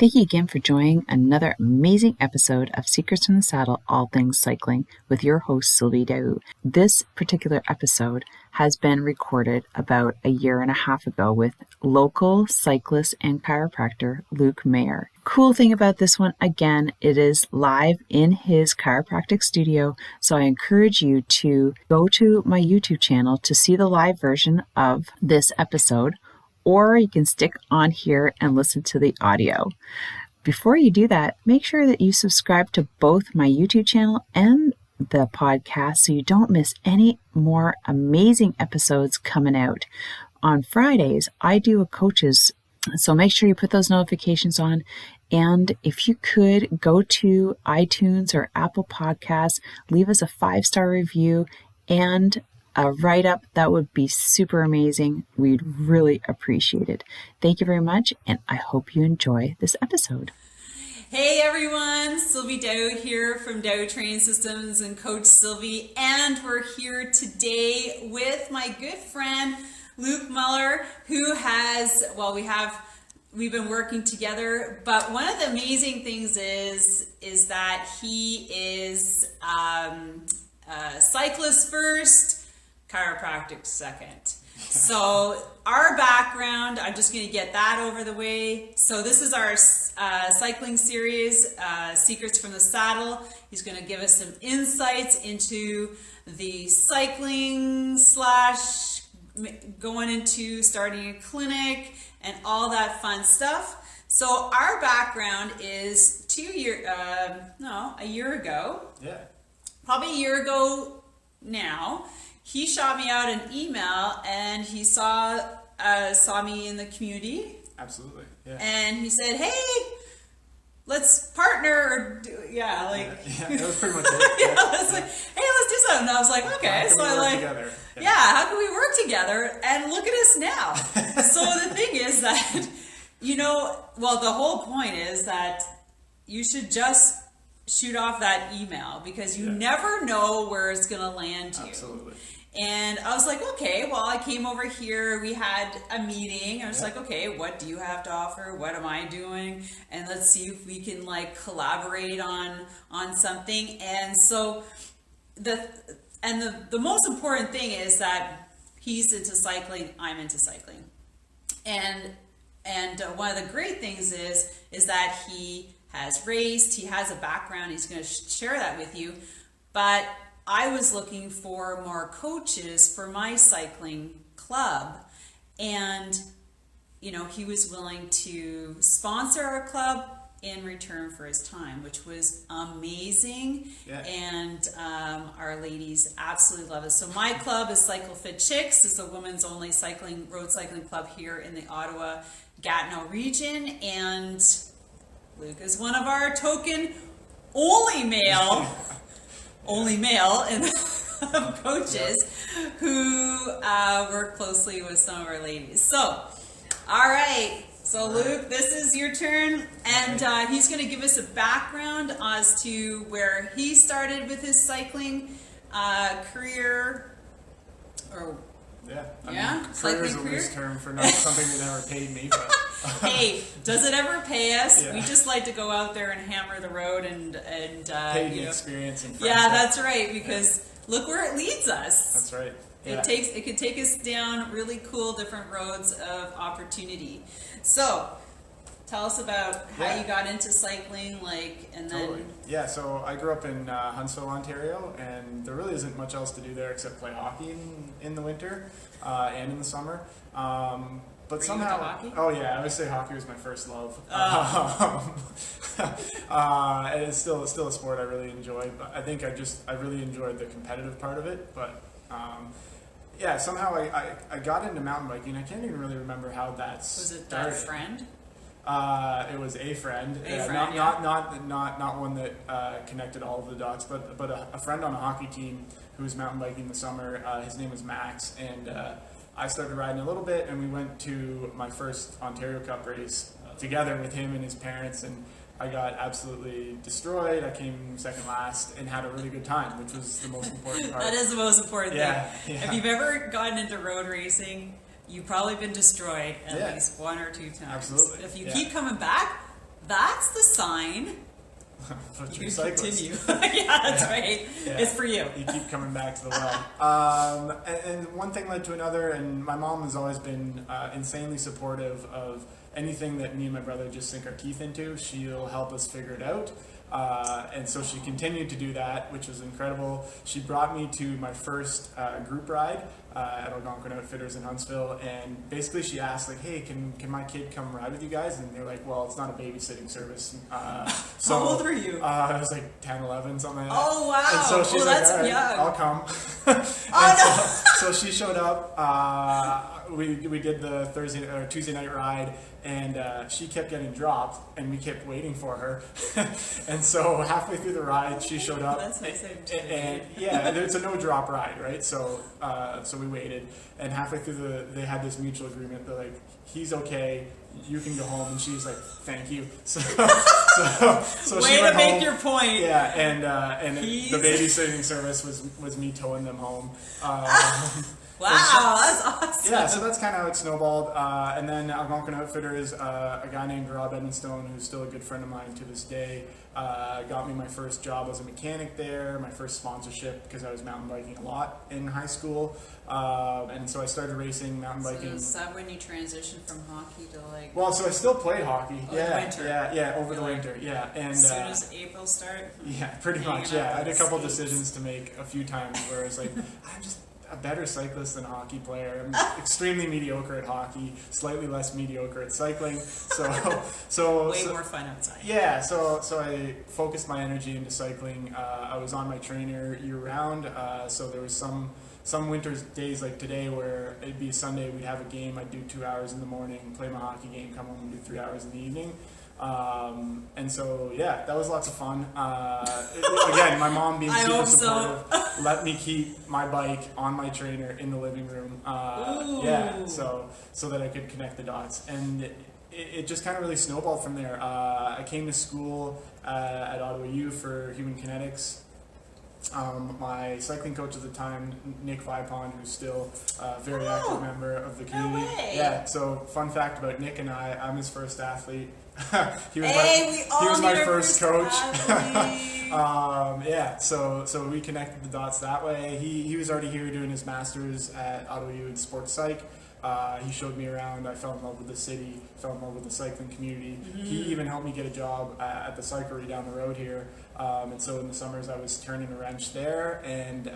Thank you again for joining another amazing episode of Secrets from the Saddle, All Things Cycling, with your host, Sylvie Daou. This particular episode has been recorded about a year and a half ago with local cyclist and chiropractor Luc Mahler. Cool thing about this one, again, it is live in his chiropractic studio, so I encourage you to go to my YouTube channel to see the live version of this episode, or you can stick on here and listen to the audio. Before you do that, make sure that you subscribe to both my YouTube channel and the podcast so you don't miss any more amazing episodes coming out. On Fridays, I do a coach's, so make sure you put those notifications on. And if you could go to iTunes or Apple Podcasts, leave us a 5-star review and a write-up, that would be super amazing. We'd really appreciate it. Thank you very much, and I hope you enjoy this episode. Hey everyone, Sylvie Daou here from Daou Training Systems and Coach Sylvie, and we're here today with my good friend Luc Mahler, who has, we've been working together, but one of the amazing things is that he is cyclist first, chiropractic second. So our background, I'm just going to get that over the way. So this is our cycling series, Secrets from the Saddle. He's going to give us some insights into the cycling / going into starting a clinic and all that fun stuff. So our background is a year ago. Yeah. Probably a year ago now. He shot me out an email, and he saw me in the community. Absolutely, yeah. And he said, "Hey, let's partner." Yeah, that was pretty much it. Yeah, I was like, "Hey, let's do something." And I was like, "Okay." So I like, yeah, how can we work together? And look at us now. So the thing is that, the whole point is that you should just shoot off that email, because you never know where it's going to land you. Absolutely. And I was like, okay, well, I came over here, we had a meeting. I was like, okay, what do you have to offer? What am I doing? And let's see if we can collaborate on something. And so the most important thing is that he's into cycling, I'm into cycling. And one of the great things is that he has raced, he has a background, he's going to share that with you. But I was looking for more coaches for my cycling club, and he was willing to sponsor our club in return for his time, which was amazing. Yeah. And our ladies absolutely love it. So my club is Cycle Fit Chicks. It's a women's only road cycling club here in the Ottawa Gatineau region, and Luc is one of our token only male of coaches who work closely with some of our ladies. So, all right. So Luc, this is your turn, and he's going to give us a background as to where he started with his cycling career. Career is a loose term for not something that never paid me. But hey, does it ever pay us? Yeah. We just like to go out there and hammer the road and paid the experience and yeah, that's right. Because look where it leads us. That's right. Yeah. It can take us down really cool different roads of opportunity. So, tell us about how you got into cycling, Totally. Yeah, so I grew up in Huntsville, Ontario, and there really isn't much else to do there except play hockey in the winter and in the summer. But Were somehow, you into hockey? Oh yeah, I would say hockey was my first love. It's still a sport I really enjoy, but I think I really enjoyed the competitive part of it. But somehow I got into mountain biking. I can't even really remember how that's Was it started. that friend? It was a friend. Friend, Not one that connected all of the dots, but a friend on a hockey team who was mountain biking in the summer. His name was Max, and I started riding a little bit, and we went to my first Ontario Cup race together with him and his parents, and I got absolutely destroyed. I came second last and had a really good time, which was the most important part. That is the most important thing. Yeah. If you've ever gotten into road racing, you've probably been destroyed at least one or two times. Absolutely. If you keep coming back, sign. But You you're can cyclist. continue. Yeah, that's right. Yeah. It's for you. You keep coming back to the well. And one thing led to another, and my mom has always been insanely supportive of anything that me and my brother just sink our teeth into. She'll help us figure it out. And so she continued to do that, which was incredible. She brought me to my first group ride at Algonquin Outfitters in Huntsville, and basically she asked, like, hey, can my kid come ride with you guys? And they're like, well, it's not a babysitting service. So, How old were you? I was like 10, 11, something like that. Oh, wow. And so she's like, that's all right, young. I'll come. So she showed up. We did the Tuesday night ride, and she kept getting dropped, and we kept waiting for her. And so halfway through the ride, she showed up. That's nice. And yeah, it's a no drop ride, right? So we waited, and halfway through they had this mutual agreement. They're like, he's okay, you can go home, and she's like, thank you. So Way she to went make home. your point. Yeah, and He's- the babysitting service was me towing them home. Wow, that's awesome. Yeah, so that's kind of how it snowballed. And then Algonquin Outfitters, a guy named Rob Edmonstone, who's still a good friend of mine to this day, got me my first job as a mechanic there, my first sponsorship, because I was mountain biking a lot in high school. And so I started racing mountain So biking. is that when you transitioned from hockey to like, Well, so I still played hockey. Oh, yeah, the winter. yeah, over the Really? winter. Yeah, and as soon as April start? yeah, pretty hanging much. out Yeah, I had a on couple skates? decisions to make a few times where I was like, I'm just a better cyclist than a hockey player. I'm extremely mediocre at hockey, slightly less mediocre at cycling. So Way more fun outside. yeah, so I focused my energy into cycling. I was on my trainer year round, so there was some winters days like today where it'd be Sunday, we'd have a game, I'd do 2 hours in the morning, play my hockey game, come home and do 3 hours in the evening. And so yeah, that was lots of fun. Again, my mom being I super hope so. supportive let me keep my bike on my trainer in the living room. Yeah, so that I could connect the dots, and it just kind of really snowballed from there. I came to school at Ottawa U for human kinetics. My cycling coach at the time, Nick Vipon, who's still a very active member of the community. way. Yeah, so fun fact about Nick and I'm his first athlete. he was We all he was need my our first coach. athlete. Yeah, so we connected the dots that way. He was already here doing his master's at Ottawa U in sports psych. He showed me around. I fell in love with the city, fell in love with the cycling community. He even helped me get a job at the cyclery down the road here. And so in the summers I was turning a wrench there and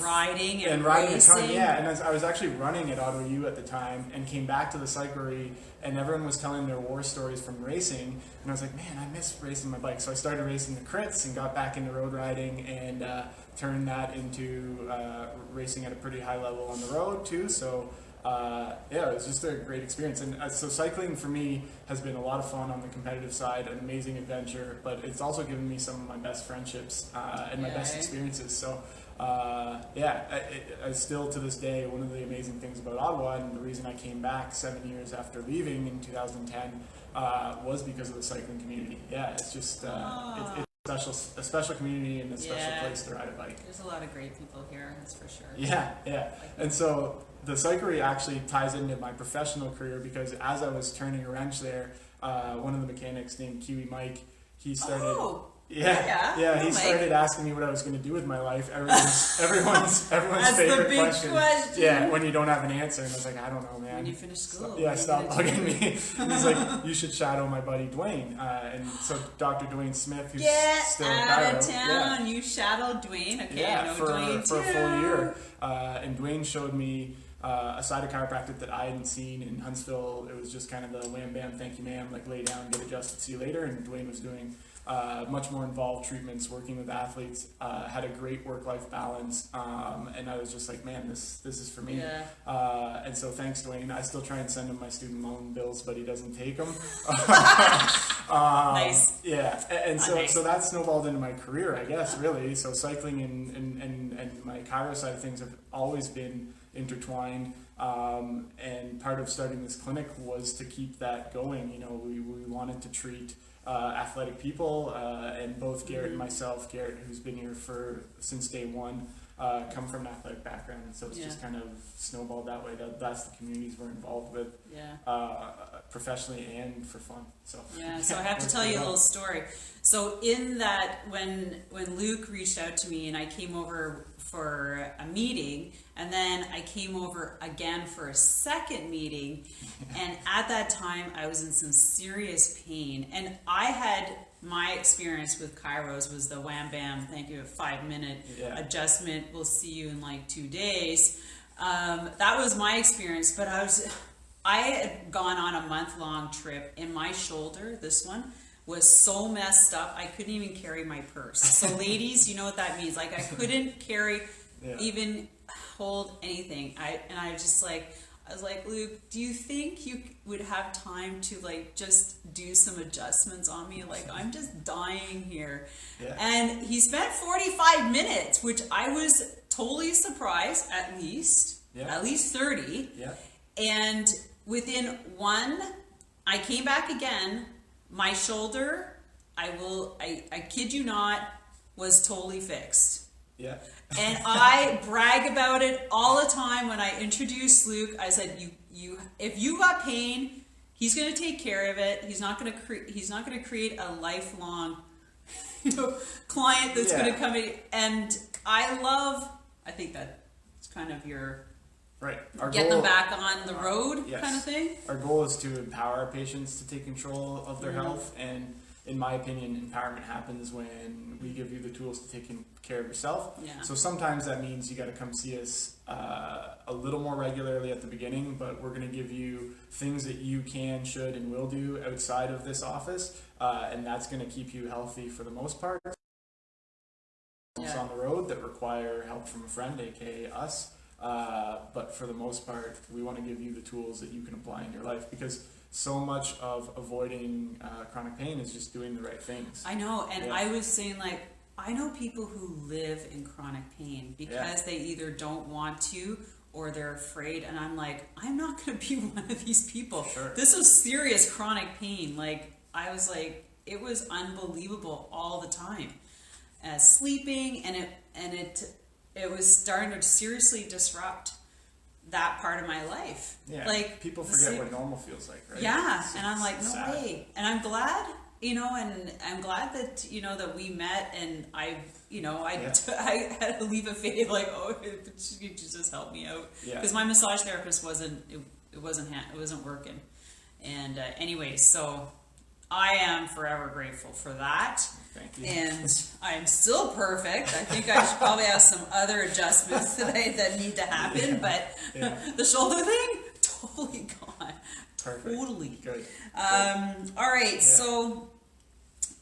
riding and riding a racing. ton. Yeah, and I was actually running at Ottawa U at the time and came back to the cyclery, and everyone was telling their war stories from racing, and I was like, man, I miss racing my bike. So I started racing the crits and got back into road riding and turned that into racing at a pretty high level on the road too. So yeah, it was just a great experience. And so cycling for me has been a lot of fun on the competitive side, an amazing adventure, but it's also given me some of my best friendships and my best experiences. So yeah, I still to this day, one of the amazing things about Ottawa, and the reason I came back 7 years after leaving in 2010 was because of the cycling community. Yeah, it's just it's a special community and a special place to ride a bike. There's a lot of great people here, that's for sure. Yeah, yeah. And so the cyclery actually ties into my professional career, because as I was turning a wrench there, one of the mechanics named Kiwi Mike, he started he started asking me what I was going to do with my life. Everyone's That's favorite the big question. Yeah, when you don't have an answer, and I was like, I don't know, man. When you finish school. Stop bugging me. And he's like, you should shadow my buddy Dwayne. And so Dr. Dwayne Smith, who's still in out of Cairo. town. You shadowed Dwayne. Okay, I know for Dwayne a too. full year. And Dwayne showed me a side of chiropractic that I hadn't seen in Huntsville. It was just kind of the wham bam, thank you ma'am, like lay down, get adjusted, see you later. And Dwayne was doing much more involved treatments, working with athletes, had a great work-life balance, and I was just like, man, this is for me. Yeah. And so thanks, Dwayne. I still try and send him my student loan bills, but he doesn't take them. Nice. Yeah, and so Nice. so that snowballed into my career, I guess, really. So cycling and my chiro side of things have always been intertwined. And part of starting this clinic was to keep that going. You know, we wanted to treat athletic people, and both Garrett and myself, Garrett, who's been here since day one, come from an athletic background, and so it's Yeah. just kind of snowballed that way. That's the communities we're involved with, professionally and for fun. So yeah, so I have to tell you a little story. So in that, when Luke reached out to me and I came over for a meeting, and then I came over again for a second meeting, and at that time I was in some serious pain, and I had my experience with chiros was the wham bam, thank you, a 5-minute adjustment, we'll see you in like 2 days. That was my experience, but I had gone on a month-long trip, and my shoulder, this one, was so messed up I couldn't even carry my purse. So ladies, you know what that means. Like I couldn't carry, even hold anything. I was like, Luke, do you think you would have time to like just do some adjustments on me? Like I'm just dying here. Yeah. And he spent 45 minutes, which I was totally surprised, at least 30. Yeah. And within I came back again. My shoulder, I kid you not, was totally fixed. Yeah. And I brag about it all the time when I introduce Luke. I said, if you got pain, he's going to take care of it. He's not going to create a lifelong, client that's going to come in. And I think that's kind of your right. Get them back on the road kind of thing. Our goal is to empower our patients to take control of their health, and in my opinion, empowerment happens when we give you the tools to take care of yourself. Yeah. So sometimes that means you got to come see us a little more regularly at the beginning, but we're going to give you things that you can, should, and will do outside of this office, and that's going to keep you healthy for the most part. On the road that require help from a friend, aka us. But for the most part, we want to give you the tools that you can apply in your life, because so much of avoiding chronic pain is just doing the right things. I know, and I was saying, like, I know people who live in chronic pain because they either don't want to or they're afraid, and I'm like, I'm not going to be one of these people. Sure. This was serious chronic pain. Like, I was like, it was unbelievable all the time. Sleeping, and it was starting to seriously disrupt that part of my life. Yeah, like people forget what normal feels like, right? Yeah, and I'm like, no way. And I'm glad, and I'm glad that that we met, and I had to leave a fade like, oh, she could just help me out, because my massage therapist wasn't working, and anyways, so I am forever grateful for that. Thank you. And I'm still perfect. I think I should probably have some other adjustments that need to happen, but the shoulder thing, totally gone. Perfect. Totally. Good. All right. So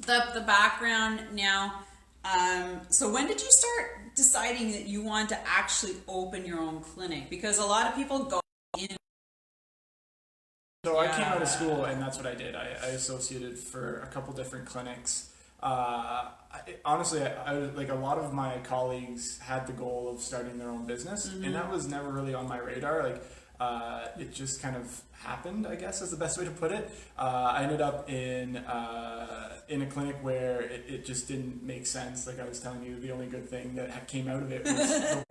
the background now. So when did you start deciding that you want to actually open your own clinic? Because a lot of people go in. So I came out of school, and that's what I did. I associated for a couple different clinics. Honestly, I like, a lot of my colleagues had the goal of starting their own business, and that was never really on my radar. Like, it just kind of happened, I guess is the best way to put it. I ended up in a clinic where it just didn't make sense. Like I was telling you, the only good thing that came out of it was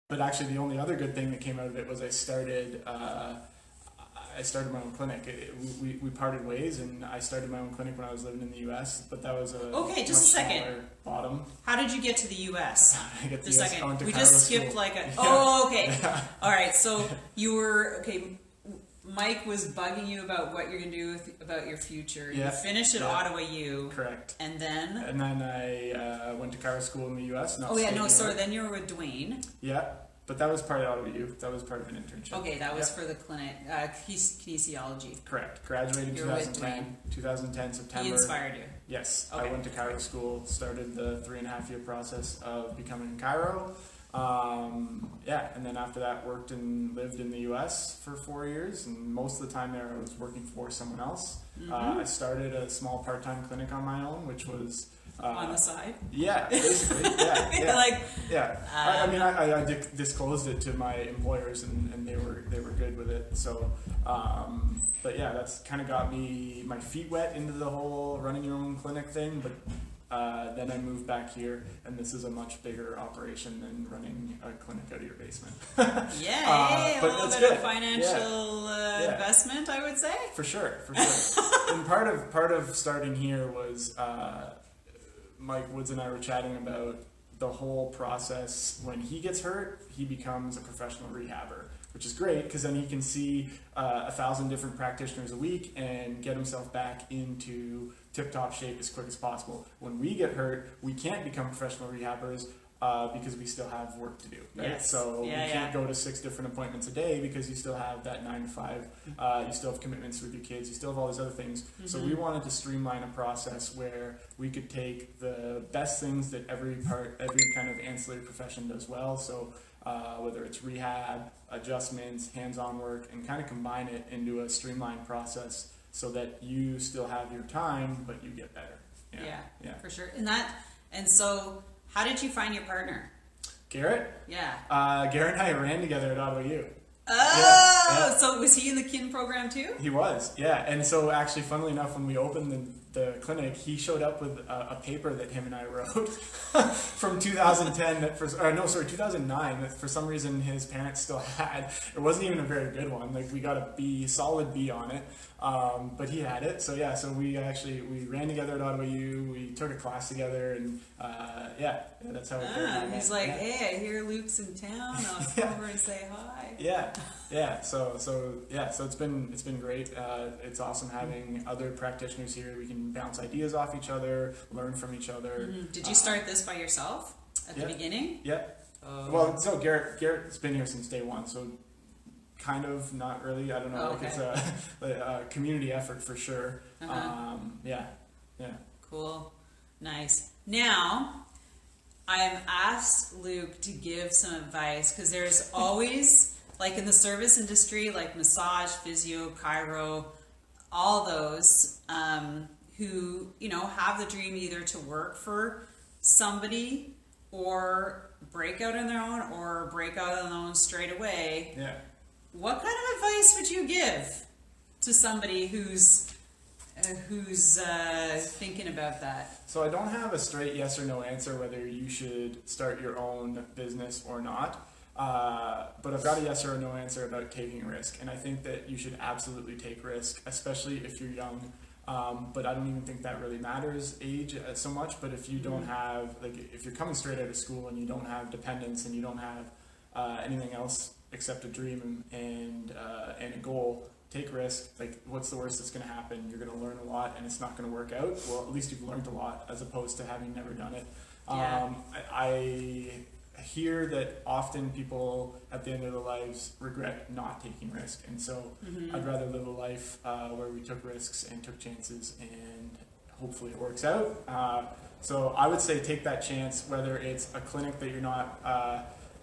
but actually the only other good thing that came out of it was I started my own clinic. We parted ways, and I started my own clinic when I was living in the U.S., but that was just a second. Bottom. How did you get to the U.S.? I get to just the a second. US, we just skipped school. like a... Oh, okay. Yeah. All right, so you were... Okay, Mike was bugging you about what you're going to do about your future. You finished at Ottawa U. Correct. And then? And then I went to chiro school in the U.S. Sorry, then you were with Dwayne. Yeah. But that was part of Ottawa U. That was part of an internship. Okay, that was for the clinic, kinesiology. Correct. Graduated in 2010. 2010 September. He inspired you. Yes. Okay. I went to chiro school, started the 3.5-year process of becoming a chiro. And then after that worked and lived in the U.S. for 4 years, and most of the time there I was working for someone else. I started a small part-time clinic on my own, which was... on the side? Yeah, basically. I disclosed it to my employers, and they were good with it. So, but yeah, that's kind of got my feet wet into the whole running your own clinic thing. But Then I moved back here, and this is a much bigger operation than running a clinic out of your basement. Yeah, but a little that's bit good. of financial investment, I would say. For sure. And part of starting here was Mike Woods and I were chatting about the whole process. When he gets hurt, he becomes a professional rehabber, which is great because then he can see 1,000 different practitioners a week and get himself back into tip-top shape as quick as possible. When we get hurt, we can't become professional rehabbers because we still have work to do, right? Yes. So you can't go to 6 different appointments a day because you still have that 9 to 5. You still have commitments with your kids. You still have all these other things. Mm-hmm. So we wanted to streamline a process where we could take the best things that every kind of ancillary profession does well. So whether it's rehab, adjustments, hands-on work, and kind of combine it into a streamlined process so that you still have your time, but you get better. Yeah, for sure. And so how did you find your partner? Garrett? Yeah. Garrett and I ran together at Ottawa U. Oh, so was he in the kin program too? He was, yeah. And so actually, funnily enough, when we opened the clinic, he showed up with a paper that him and I wrote from 2010, 2009, that for some reason his parents still had. It wasn't even a very good one. Like, we got a solid B on it. But he had it. So yeah, so we ran together at Ottawa U. We took a class together, and that's how we he's like, hey, I hear Luke's in town. I'll come over and say hi. Yeah. So it's been great. It's awesome having other practitioners here. We can bounce ideas off each other, learn from each other. Mm-hmm. Did you start this by yourself at the beginning? Yeah. Well, so Garrett's been here since day one. So kind of, not really. I don't know. Okay. It's a community effort for sure. Yeah. Cool. Nice. Now, I've asked Luke to give some advice because there's always, like in the service industry, like massage, physio, chiro, all those who, have the dream either to work for somebody or break out on their own or break out on their own straight away. Yeah. What kind of advice would you give to somebody who's thinking about that? So I don't have a straight yes or no answer whether you should start your own business or not. But I've got a yes or a no answer about taking a risk. And I think that you should absolutely take risk, especially if you're young. But I don't even think that really matters age so much. But if you don't have, if you're coming straight out of school and you don't have dependents and you don't have anything else except a dream and a goal, take risk. Like, what's the worst that's going to happen? You're going to learn a lot and it's not going to work out. Well, at least you've learned a lot as opposed to having never done it. I hear that often people at the end of their lives regret not taking risk. And so I'd rather live a life where we took risks and took chances and hopefully it works out. So I would say take that chance, whether it's a clinic that you're not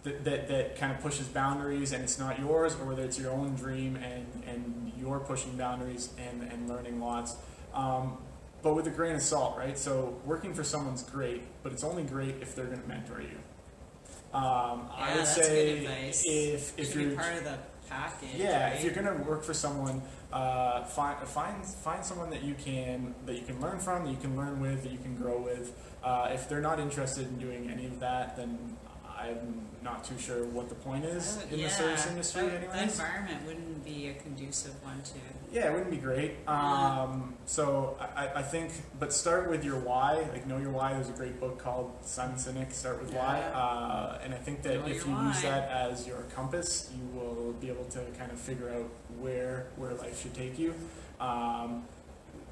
that kind of pushes boundaries and it's not yours, or whether it's your own dream and you're pushing boundaries and learning lots. But with a grain of salt, right? So working for someone's great, but it's only great if they're going to mentor you. I would say if you're part of the package. Yeah, right? if you're going to work for someone, find someone that you can learn from, that you can learn with, that you can grow with. If they're not interested in doing any of that, then I'm not too sure what the point is in the service industry. Anyways, the environment wouldn't be a conducive one to. Yeah, it wouldn't be great. So I think, but start with your why. Like, know your why. There's a great book called Simon Sinek, Start with Why. And I think that if you use that as your compass, you will be able to kind of figure out where life should take you.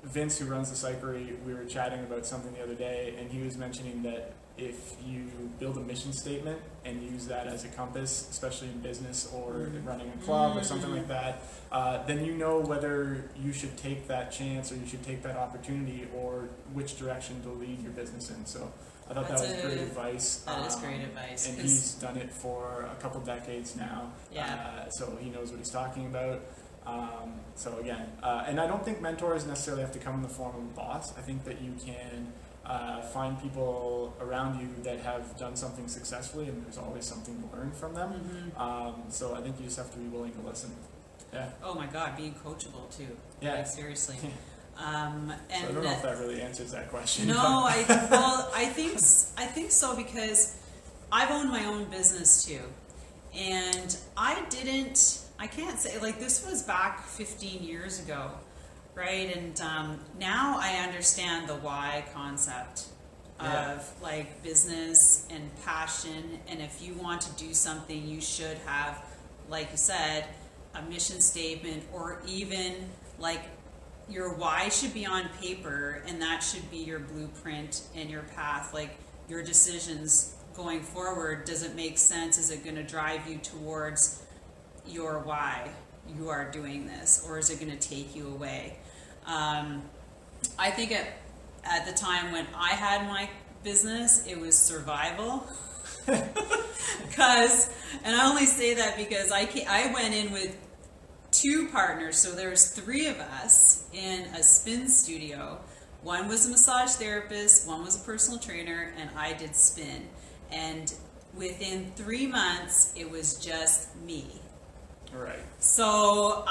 Vince, who runs the Cyclery, we were chatting about something the other day, and he was mentioning that if you build a mission statement and use that as a compass, especially in business or running a club or something like that, then you know whether you should take that chance or you should take that opportunity or which direction to lead your business in. So I thought that was great advice. That is great advice. And he's done it for a couple decades now. Yeah. So he knows what he's talking about. So again, and I don't think mentors necessarily have to come in the form of a boss. I think that you can find people around you that have done something successfully, and there's always something to learn from them. So I think you just have to be willing to listen. Yeah. Oh my God, being coachable too. Yeah. Like, seriously. And I don't know if that really answers that question. no, I think so, because I've owned my own business too, and I can't say, like, this was back 15 years ago, right? And now I understand the why concept of like business and passion, and if you want to do something, you should have, like you said, a mission statement, or even like your why should be on paper, and that should be your blueprint and your path, like your decisions going forward. Does it make sense? Is it going to drive you towards your why you are doing this, or is it going to take you away? I think at the time when I had my business, it was survival. And I only say that because I went in with 2 partners, so there's 3 of us in a spin studio. One was a massage therapist, one was a personal trainer, and I did spin. And within 3 months, it was just me. Right. So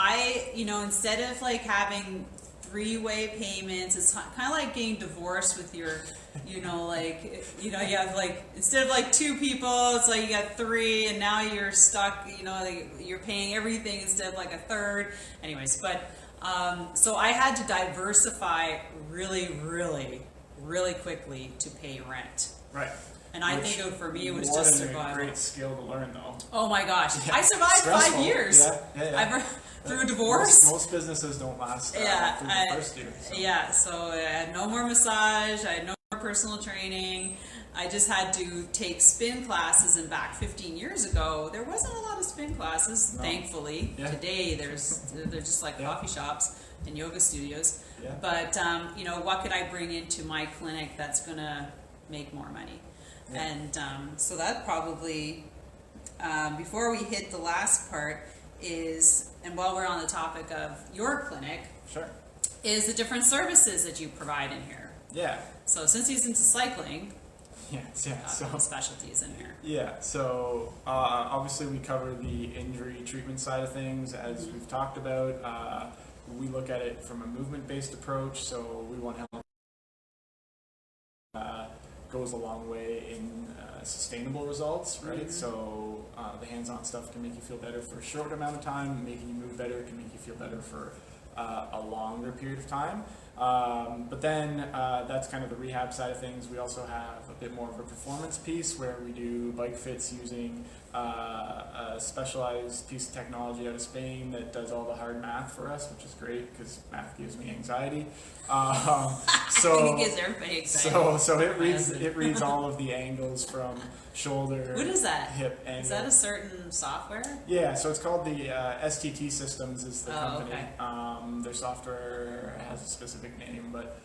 instead of like having 3-way payments, it's kind of like getting divorced with your, you have like, instead of like 2 people, it's like you got 3, and now you're stuck, like you're paying everything instead of like a third. Anyways, but so I had to diversify really, really, really quickly to pay rent. Right. And I think for me, it was just survival. What a great skill to learn, though. Oh my gosh. Yeah. I survived Stressful. 5 years. Yeah. Through a divorce. Most businesses don't last through the first year. So. Yeah, so I had no more massage, I had no more personal training. I just had to take spin classes, and back 15 years ago, there wasn't a lot of spin classes, thankfully. Yeah. Today, they're just like coffee shops and yoga studios. Yeah. But, what could I bring into my clinic that's going to make more money? Yeah. And so that probably, before we hit the last part, and while we're on the topic of your clinic, sure, is the different services that you provide in here. Yeah. So since he's into cycling, so specialties in here. Yeah. So obviously we cover the injury treatment side of things, as we've talked about. We look at it from a movement-based approach, so we want to help. Goes a long way in sustainable results, right? Mm-hmm. So the hands-on stuff can make you feel better for a short amount of time, making you move better can make you feel better for a longer period of time. But then that's kind of the rehab side of things. We also have a bit more of a performance piece where we do bike fits using a specialized piece of technology out of Spain that does all the hard math for us, which is great because math gives me anxiety. So it gives everybody anxiety. So it reads all of the angles from shoulder. What is that? Hip angle. Is that a certain software? Yeah, so it's called the STT Systems is the company. Okay. Their software has a specific name, but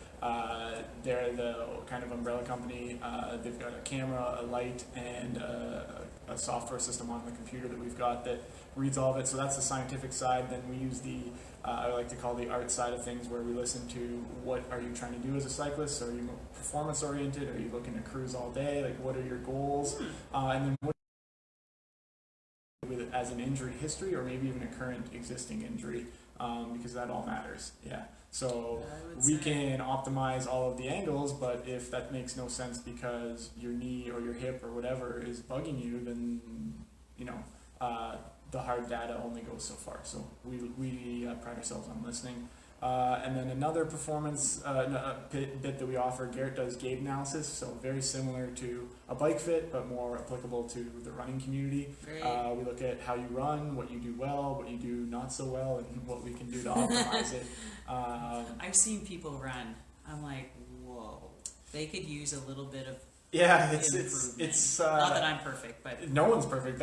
they're the kind of umbrella company. They've got a camera, a light, and a software system on the computer that we've got that reads all of it. So that's the scientific side. Then we use the I like to call the art side of things, where we listen to what are you trying to do as a cyclist. Are you performance oriented? Are you looking to cruise all day? Like, what are your goals? And then what with as an injury history, or maybe even a current existing injury, because that all matters. Yeah. So we can optimize all of the angles, but if that makes no sense because your knee or your hip or whatever is bugging you, then the hard data only goes so far. So we pride ourselves on listening. And then another performance bit that we offer, Garrett does Gat Analysis, so very similar to a bike fit, but more applicable to the running community. We look at how you run, what you do well, what you do not so well, and what we can do to optimize it. I've seen people run. I'm like, whoa, they could use a little bit of it's not that I'm perfect, but no one's perfect.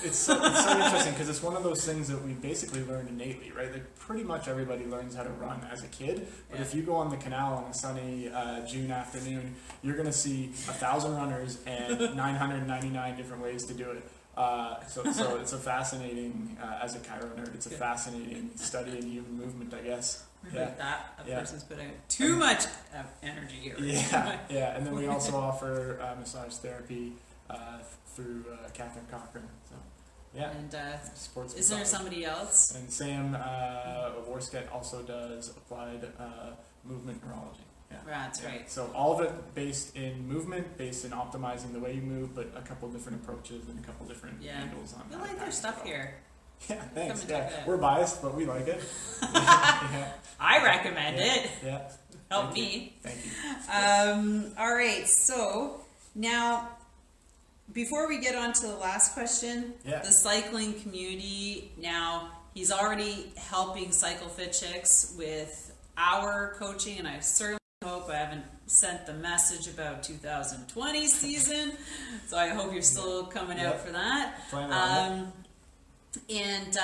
It's so interesting because it's one of those things that we basically learn innately, right? Like pretty much everybody learns how to run as a kid, but if you go on the canal on a sunny June afternoon, you're going to see 1,000 runners and 999 different ways to do it. So it's a fascinating, as a chiro nerd, it's a fascinating study in human movement, I guess. That person's putting too much energy or yeah. And then we also offer massage therapy through Catherine Cochran. So and sports. Is there somebody else? And Sam Worsket also does applied movement neurology. Yeah. That's right. So all of it based in movement, based in optimizing the way you move, but a couple different approaches and a couple different angles on We that. like their stuff here. Yeah, thanks. Come and check it out. We're biased, but we like it. Yeah. I recommend Yeah. it. Yeah. Help Thank me. you. Thank you. All right. So now, before we get on to the last question, Yeah. the cycling community. Now he's already helping Cycle Fit Chicks with our coaching, and I certainly hope I haven't sent the message about 2020 season. So I hope you're still coming out for that. Plan on it. And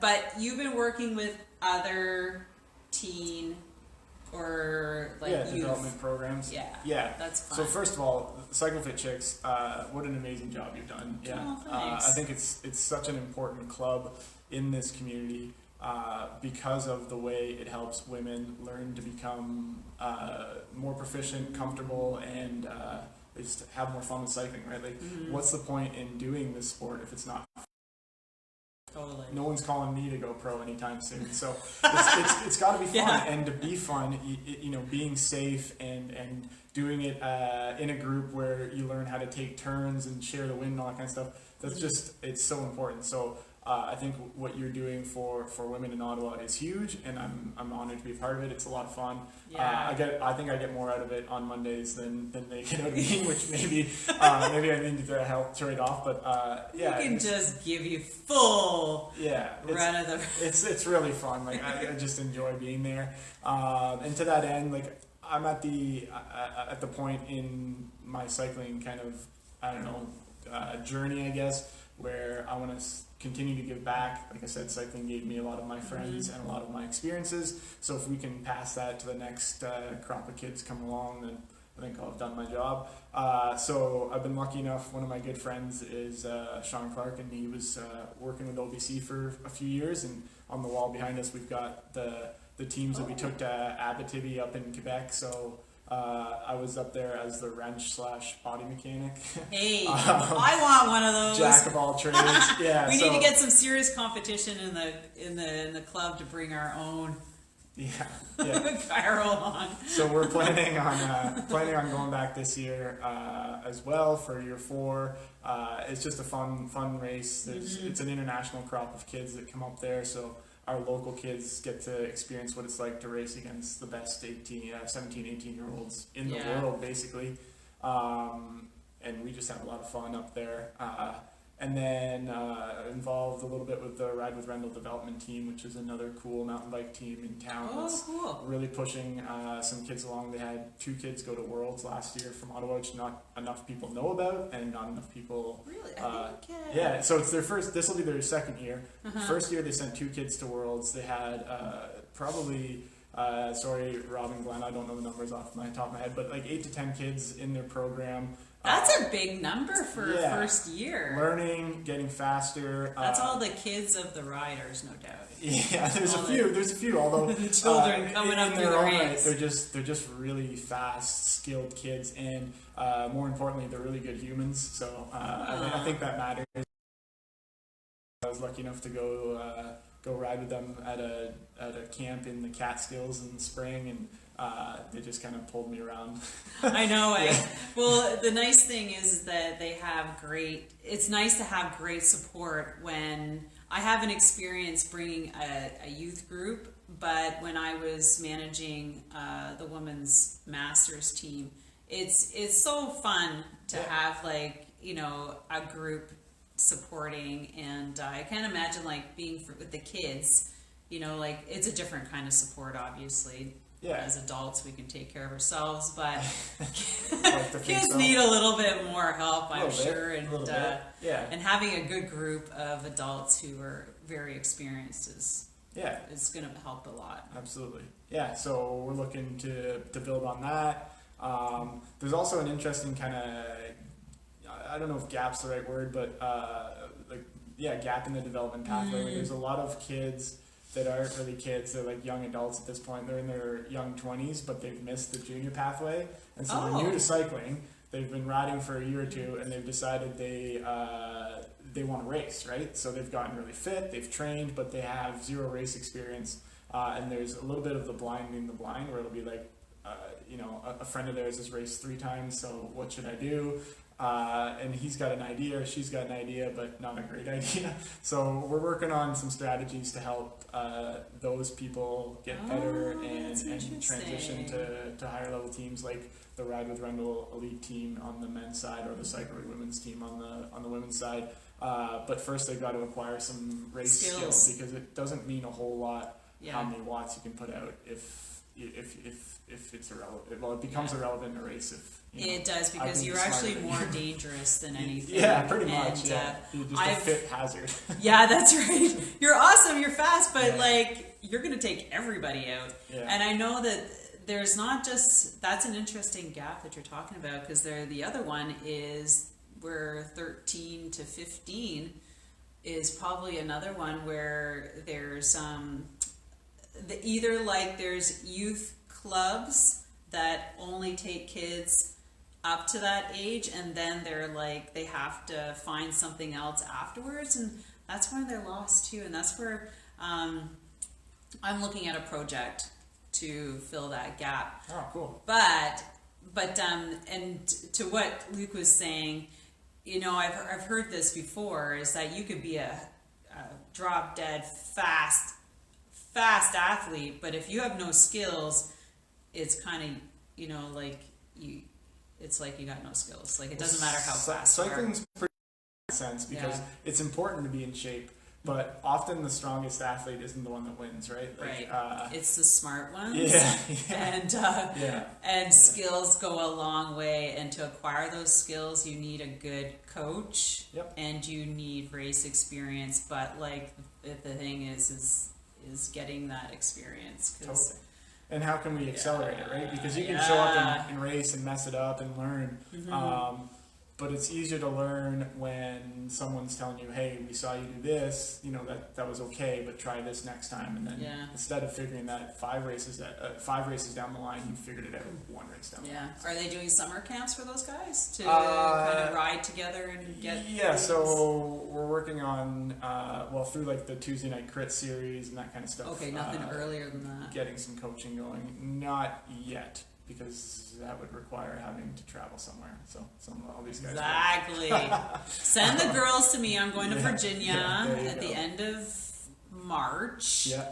but you've been working with other teen or like youth development programs. Yeah, that's fun. So first of all, Cycle Fit Chicks, what an amazing job you've done. Yeah, Oh, thanks. I think it's such an important club in this community because of the way it helps women learn to become more proficient, comfortable, and they just have more fun with cycling. Right? Like, what's the point in doing this sport if it's not? Totally. No one's calling me to go pro anytime soon, so it's got to be fun. Yeah. And to be fun, you know, being safe and doing it in a group where you learn how to take turns and share the wind and all that kind of stuff. That's just, it's so important. So I think what you're doing for women in Ottawa is huge, and I'm honored to be a part of it. It's a lot of fun. Yeah. I think I get more out of it on Mondays than they get out of me, which maybe I need to help trade off. But yeah, we can just give you full run of the. It's really fun. Like I just enjoy being there. And to that end, like I'm at the point in my cycling kind of journey, I guess, where I want to continue to give back. Like I said, cycling gave me a lot of my friends and a lot of my experiences. So if we can pass that to the next crop of kids come along, then I think I'll have done my job. So I've been lucky enough. One of my good friends is Sean Clark, and he was working with OBC for a few years. And on the wall behind us, we've got the teams that we took to Abitibi up in Quebec. So I was up there as the wrench / body mechanic. Hey, I want one of those. Jack of all trades. Yeah, we need to get some serious competition in the club to bring our own. Yeah. Gyro on. So we're planning on going back this year as well for year 4. It's just a fun race. It's an international crop of kids that come up there. So our local kids get to experience what it's like to race against the best 17, 18-year-olds in the world, basically. And we just have a lot of fun up there. And then involved a little bit with the Ride with Rendell development team, which is another cool mountain bike team in town that's really pushing some kids along. They had 2 kids go to Worlds last year from Ottawa, which not enough people know about, and not enough people... Really? Yeah, so it's their first... This will be their second year. First year, they sent 2 kids to Worlds. They had probably... sorry, Rob and Glenn, I don't know the numbers off my top of my head, but like 8 to 10 kids in their program. That's a big number for a first year. Learning, getting faster. That's all the kids of the riders, no doubt. Yeah, there's a few. Although the children coming up through the ranks. They're just really fast, skilled kids, and more importantly, they're really good humans. So I think that matters. I was lucky enough to go ride with them at a camp in the Catskills in the spring, and they just kind of pulled me around. I know. Well, the nice thing is that they have great. It's nice to have great support when I haven't experienced bringing a youth group, but when I was managing the women's masters team, it's so fun to have a group supporting, and I can't imagine being with the kids. It's a different kind of support, obviously. Yeah. As adults, we can take care of ourselves, but kids need a little bit more help, I'm sure. And having a good group of adults who are very experienced is going to help a lot. Absolutely. Yeah. So we're looking to build on that. There's also an interesting kind of, I don't know if gap's the right word, but gap in the development pathway. There's a lot of kids that aren't really kids. They're like young adults at this point. They're in their young 20s, but they've missed the junior pathway. And so they're new to cycling. They've been riding for a year or 2, and they've decided they want to race, right? So they've gotten really fit, they've trained, but they have 0 race experience. and there's a little bit of the blind leading the blind, where it'll be like, a friend of theirs has raced 3 times, so what should I do? And he's got an idea, or she's got an idea, but not a great idea. So we're working on some strategies to help those people get better and transition to higher level teams, like the Ride with Rendell Elite team on the men's side, or the Cycle Women's team on the women's side. But first they've got to acquire some race skills, because it doesn't mean a whole lot how many watts you can put out if it's irrelevant. Well, it becomes irrelevant in a race if it does, because you're actually more dangerous than anything. Yeah, pretty much. You're just a fit hazard. Yeah, that's right. You're awesome. You're fast, but like you're gonna take everybody out. Yeah. And I know that there's not just that's an interesting gap that you're talking about, because the other one is where 13 to 15 is probably another one where there's there's youth clubs that only take kids up to that age, and then they have to find something else afterwards, and that's where they're lost too. And that's where I'm looking at a project to fill that gap. Oh, cool. But and to what Luc was saying, I've heard this before, is that you could be a drop dead fast athlete, but if you have no skills, it's kind of it's like you got no skills. Like, it doesn't matter how fast you are. Cycling's pretty sense, because it's important to be in shape, but often the strongest athlete isn't the one that wins, right? Right. It's the smart ones. Yeah. And skills go a long way, and to acquire those skills, you need a good coach. Yep. And you need race experience. But the thing is getting that experience. Totally. And how can we accelerate it, right? Because you can show up in race and mess it up and learn. But it's easier to learn when someone's telling you, hey, we saw you do this, that was okay, but try this next time. And then instead of figuring that 5 races down the line, you figured it out 1 race down the line. Are they doing summer camps for those guys to kind of ride together and get... Yeah, so we're working on, through the Tuesday Night Crit series and that kind of stuff. Okay, nothing earlier than that. Getting some coaching going. Not yet, because that would require having to travel somewhere. So all these guys. Exactly. Send the girls to me. I'm going to Virginia at the end of March. Yeah.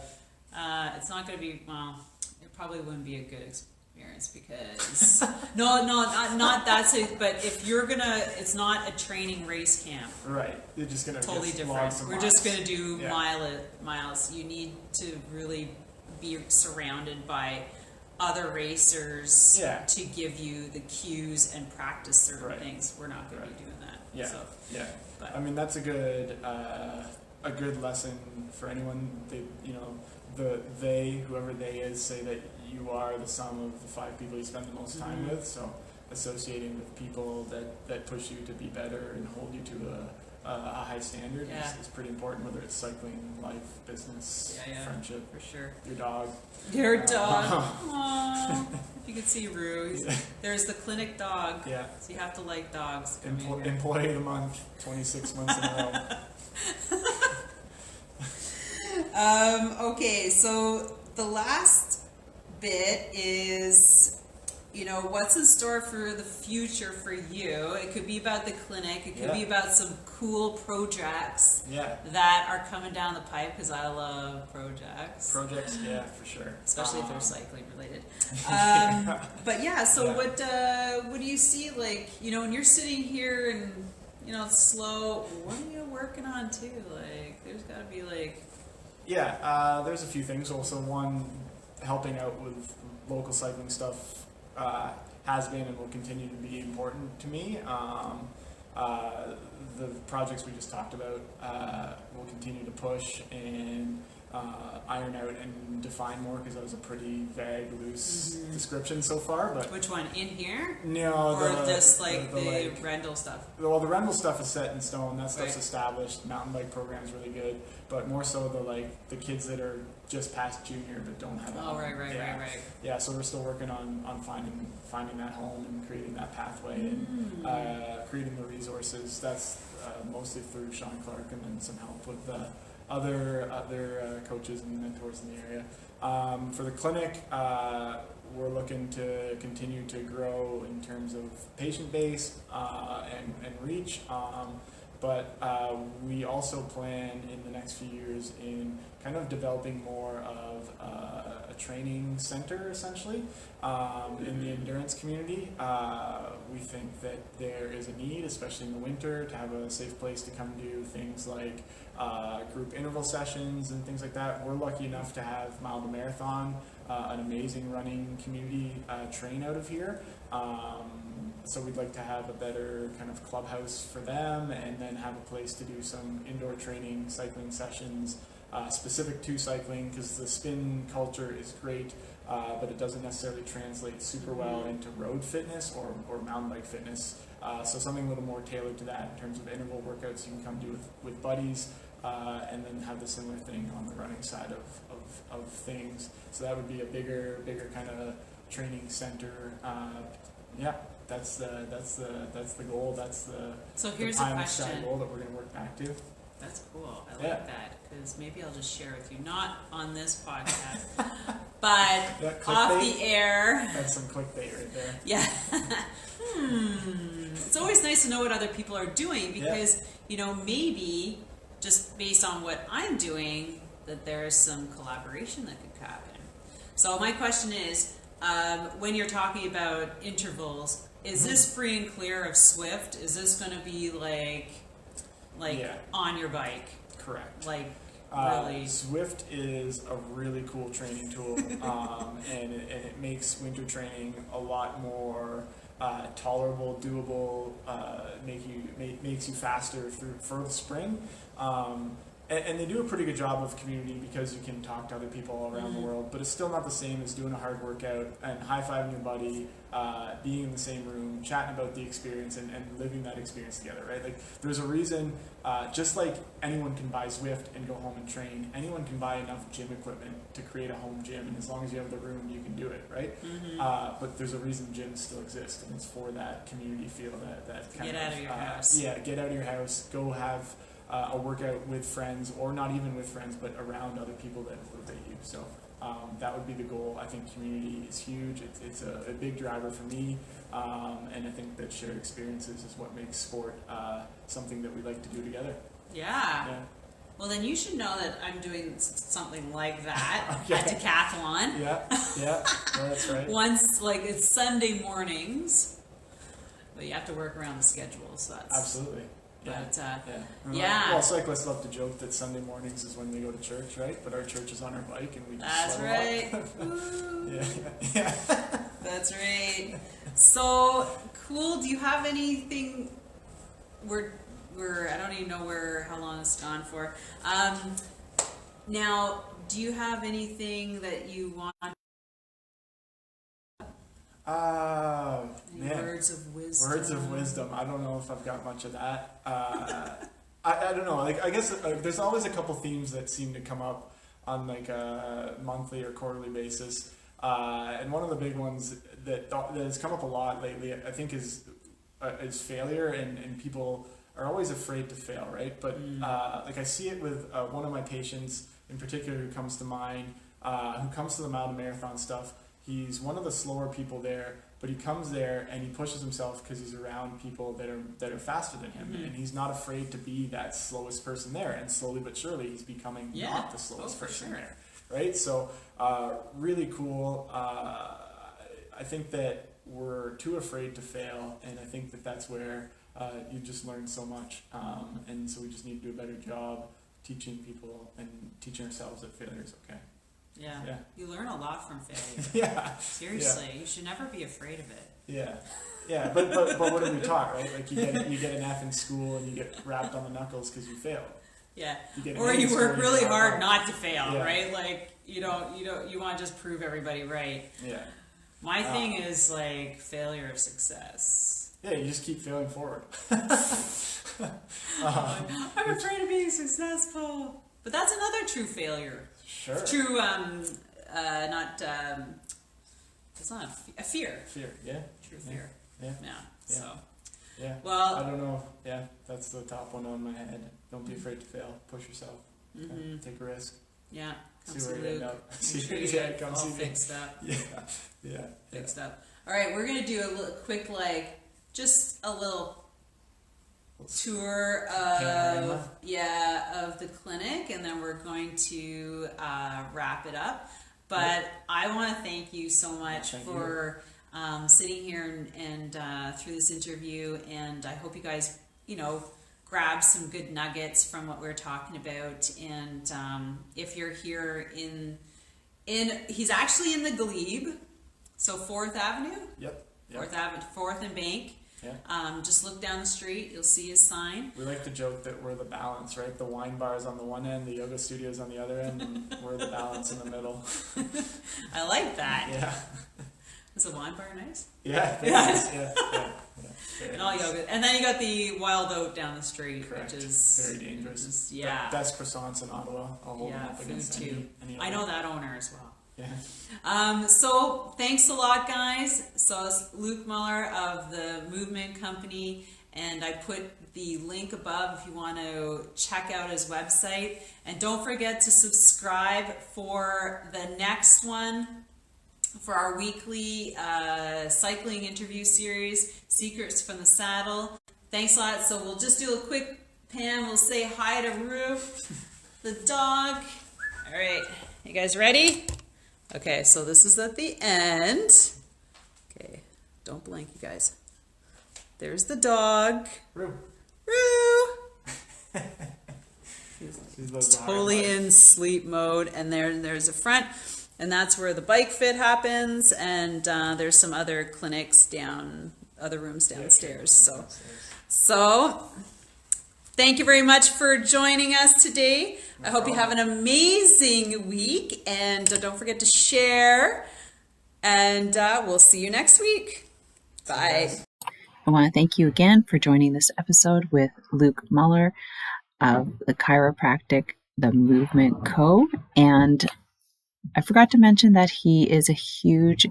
It's not going to be, it probably wouldn't be a good experience, because not that's it. But if you're gonna, it's not a training race camp. Right. You're just gonna totally different. We're just gonna do miles. You need to really be surrounded by other racers to give you the cues and practice certain things. We're not going to be doing that. Yeah, so, But I mean, that's a good lesson for anyone. Whoever they is, say that you are the sum of the 5 people you spend the most time with. So associating with people that push you to be better and hold you to a high standard is pretty important, whether it's cycling, life, business, friendship. For sure. Your dog. Your dog. Aww. If you could see Rue. There's the clinic dog. Yeah. So you have to like dogs. Employee of the month, 26 months in a row. Okay, so the last bit is... what's in store for the future for you? It could be about the clinic. It could be about some cool projects that are coming down the pipe, because I love projects. Projects, for sure. Especially if they're cycling related. But what do you see, when you're sitting here and, slow, what are you working on too? There's got to be there's a few things. Also, one, helping out with local cycling stuff has been and will continue to be important to me. The projects we just talked about will continue to push and iron out and define more, because that was a pretty vague, loose description so far. But which one, in here? No, or just the Rendell stuff? Well, the Rendell stuff is set in stone. That stuff's established. Mountain bike program's really good, but more so the kids that are just past junior but don't have a home. Right. Yeah, so we're still working on finding that home and creating that pathway and creating the resources. That's mostly through Sean Clark, and then some help with other coaches and mentors in the area. For the clinic, we're looking to continue to grow in terms of patient base and reach. But we also plan in the next few years in kind of developing more of a training center, essentially, in the endurance community. We think that there is a need, especially in the winter, to have a safe place to come do things like group interval sessions and things like that. We're lucky enough to have Mile to Marathon, an amazing running community, train out of here. So we'd like to have a better kind of clubhouse for them, and then have a place to do some indoor training, cycling sessions, specific to cycling, because the spin culture is great, but it doesn't necessarily translate super well into road fitness or mountain bike fitness. So something a little more tailored to that in terms of interval workouts you can come do with buddies, and then have the similar thing on the running side of things. So that would be a bigger kind of training center. That's the goal. That's So here's the a pie in the question. sky goal that we're going to work back to. That's cool. I Yeah. like that, because maybe I'll just share with you, not on this podcast, but off the air. That's some clickbait right there. Yeah. It's always nice to know what other people are doing, because, maybe just based on what I'm doing, that there's some collaboration that could happen. So my question is, when you're talking about intervals, is this free and clear of Zwift? Is this going to be like on your bike? Correct. Like, really? Zwift is a really cool training tool, and it makes winter training a lot more tolerable, doable, makes you faster for the spring. And they do a pretty good job of community, because you can talk to other people all around the world, but it's still not the same as doing a hard workout and high-fiving your buddy, being in the same room, chatting about the experience, and living that experience together, right? Like, there's a reason, just like anyone can buy Zwift and go home and train, anyone can buy enough gym equipment to create a home gym, and as long as you have the room, you can do it, right? But there's a reason gyms still exist, and it's for that community feel, that kind Get out of your house. Yeah, get out of your house, go have a workout with friends, or not even with friends, but around other people that motivate you. So that would be the goal. I think community is huge. It's a big driver for me, and I think that shared experiences is what makes sport something that we like to do together. Yeah. Well, then you should know that I'm doing something like that Okay. at Decathlon. Yeah, no, that's right. Once, it's Sunday mornings, but you have to work around the schedule, so that's... Absolutely. But, yeah. Well, cyclists love to joke that Sunday mornings is when they go to church, right? But our church is on our bike, and we just That's right. Yeah. That's right. So, cool. Do you have anything... We're I don't even know how long it's gone for. Now, do you have anything that you want? Words of wisdom. Words of wisdom. I don't know if I've got much of that. I don't know. I guess there's always a couple themes that seem to come up on a monthly or quarterly basis. And one of the big ones that has come up a lot lately, I think, is failure, and people are always afraid to fail, right? But I see it with one of my patients in particular who comes to mind, who comes to the Mile to Marathon stuff. He's one of the slower people there, but he comes there and he pushes himself because he's around people that are faster than him, and he's not afraid to be that slowest person there. And slowly but surely, he's becoming not the slowest person there, right? So really cool. I think that we're too afraid to fail, and I think that that's where you just learn so much, and so we just need to do a better job teaching people and teaching ourselves that failure is okay. Yeah. You learn a lot from failure. Yeah. Seriously, you should never be afraid of it. Yeah. But what are we taught, right? Like you get an F in school and you get wrapped on the knuckles because you failed. Yeah. Or you work really hard not to fail, right? Like you want to just prove everybody right. Yeah. My thing is failure of success. Yeah, you just keep failing forward. I'm afraid of being successful. But that's another true failure. Sure. True, it's not a fear. Fear, yeah. True fear. Yeah. So. Yeah. Well. I don't know. Yeah, that's the top one on my head. Don't be afraid to fail. Push yourself. Take a risk. Yeah. Come See where you end up. All fixed up. Yeah. Fixed up. All right, we're gonna do a little quick, just a little tour of the clinic, and then we're going to wrap it up. But I want to thank you so much for sitting here and through this interview, and I hope you guys, grab some good nuggets from what we're talking about. And if you're here he's actually in the Glebe, so 4th Avenue. Yep. 4th and Bank. Yeah. Just look down the street, you'll see his sign. We like to joke that we're the balance, right? The wine bar is on the one end, the yoga studio is on the other end, and we're the balance in the middle. I like that. Yeah. Is the wine bar nice? Yeah. And all yoga. And then you got the Wild Oat down the street, Correct. which is very dangerous. Best croissants in Ottawa. I'll hold them up food against too. any I know that owner as well. Yeah. So thanks a lot, guys. So it's Luc Mahler of the Movement Company, and I put the link above if you want to check out his website. And don't forget to subscribe for the next one, for our weekly cycling interview series, Secrets from the Saddle. Thanks a lot. So we'll just do a quick pan. We'll say hi to Rue, the dog. All right, you guys ready? Okay, so this is at the end. Okay, don't blink, you guys. There's the dog. Rue. He's totally in sleep mode. And there's a front, and that's where the bike fit happens. And there's some other clinics other rooms downstairs. So thank you very much for joining us today. I hope you have an amazing week, and don't forget to share, and we'll see you next week. Bye. I want to thank you again for joining this episode with Luc Mahler of the Chiropractic, the Movement Co. And I forgot to mention that he is a huge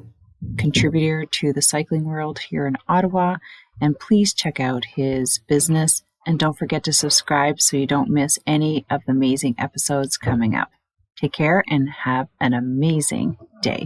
contributor to the cycling world here in Ottawa, and please check out his business. And don't forget to subscribe so you don't miss any of the amazing episodes coming up. Take care and have an amazing day.